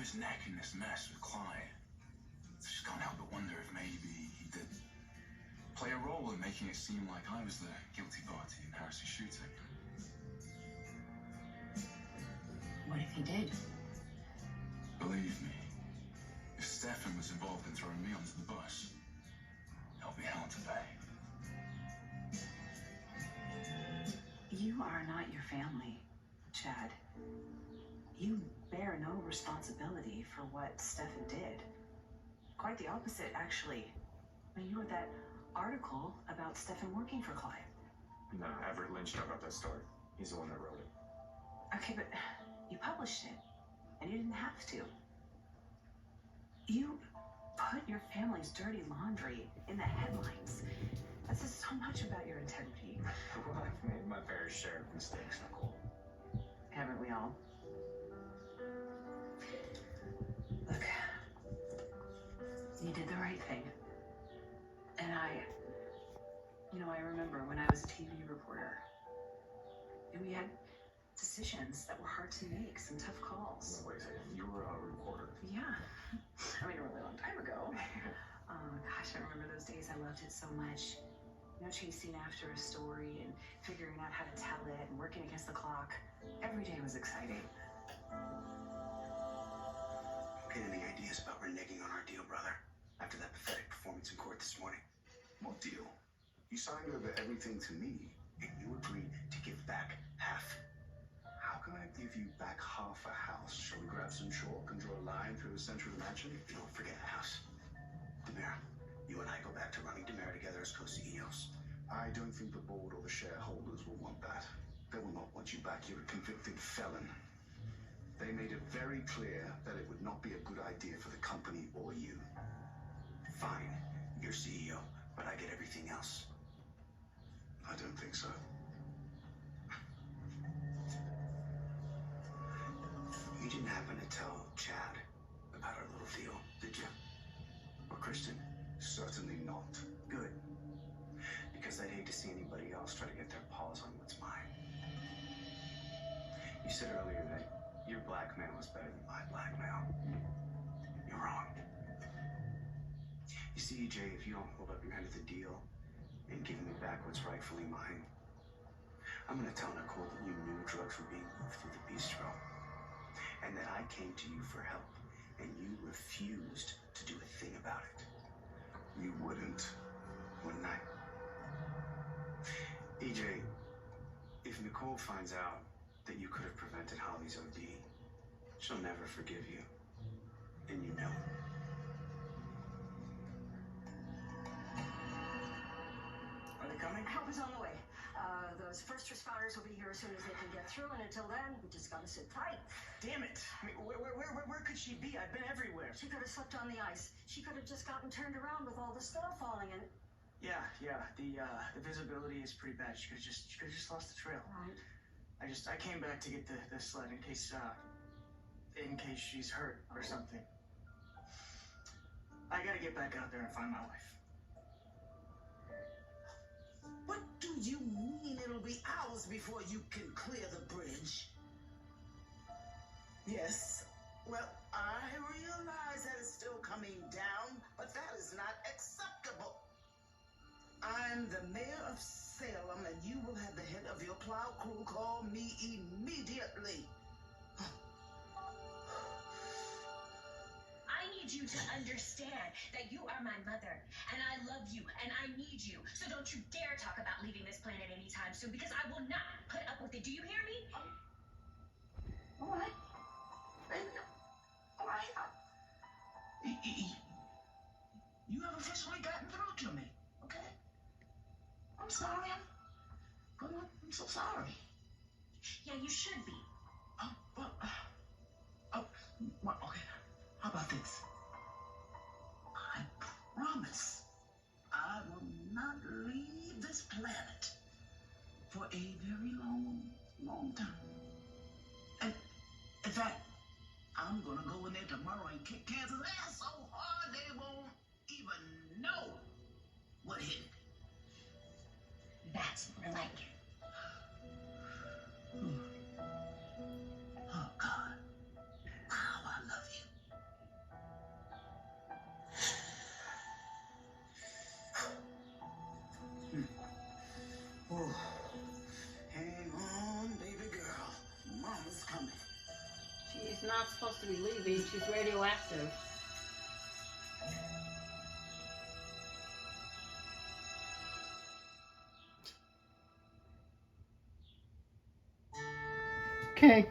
his neck in this mess with Clyde. I just can't help but wonder if maybe he did play a role in making it seem like I was the guilty party in Harris's shooting. What if he did? Believe me, if Stefan was involved in throwing me onto the bus, there'll be hell to pay. You are not your family, Chad. You bear no responsibility for what Stefan did. Quite the opposite, actually. I mean, you wrote that article about Stefan working for Clyde. Nah, Everett Lynch dug up that story. He's the one that wrote it. Okay, but you published it, and you didn't have to. You put your family's dirty laundry in the headlines. That says so much about your integrity. Well, I've made my fair share of mistakes, Nicole. Haven't we all? Look, you did the right thing. And I remember when I was a TV reporter, and we had decisions that were hard to make, some tough calls. No, wait a second. You were a reporter. Yeah. I mean, a really long time ago. Gosh, I remember those days. I loved it so much. Chasing after a story and figuring out how to tell it and working against the clock. Every day was exciting. Get any ideas about reneging on our deal, brother? After that pathetic performance in court this morning. What deal? You signed over everything to me. And you agreed to give back half. How can I give you back half a house? Shall we grab some chalk and draw a line through the center of the mansion? Don't forget the house. Demare, you and I go back to running Demare together as co-CEOs. I don't think the board or the shareholders will want that. They will not want you back. You're a convicted felon. They made it very clear that it would not be a good idea for the company or you. Fine, you're CEO, but I get everything else. I don't think so. You didn't happen to tell Chad about our little deal, did you? Or Kristen? Certainly not. Good. Because I'd hate to see anybody else try to get their paws on what's mine. You said earlier that your blackmail was better than my blackmail. You're wrong. You see, EJ, if you don't hold up your end of the deal and give me back what's rightfully mine, I'm gonna tell Nicole that you knew drugs were being moved through the bistro, and that I came to you for help, and you refused to do a thing about it. You wouldn't. Wouldn't I? EJ, if Nicole finds out that you could have prevented Holly's OD, she'll never forgive you. And you know it. Are they coming? Help is on the way. Those first responders will be here as soon as they can get through, and until then, we just gotta sit tight. Damn it! I mean, where could she be? I've been everywhere. She could have slipped on the ice. She could have just gotten turned around with all the snow falling, and Yeah. The visibility is pretty bad. She could have just lost the trail. right. I came back to get the sled in case she's hurt or something. I gotta get back out there and find my wife. What do you mean it'll be hours before you can clear the bridge? Yes. Well, I realize that it's still coming down, but that is not acceptable. I'm the mayor of Salem, and you will have the head of your plow crew call me immediately. I need you to understand that you are my mother, and I love you, and I need you. So don't you dare talk about leaving this planet anytime soon, because I will not put up with it. Do you hear me? All right. All right. You have officially gotten through to me, okay? I'm sorry. I'm so sorry. Yeah, you should be. Well, okay. How about this? I promise I will not leave this planet for a very long time. And in fact, I'm gonna go in there tomorrow and kick Kansas ass so hard they won't even know what hit it. That's more like it. Oh, God. How I love you. not supposed to be leaving. She's radioactive. Okay.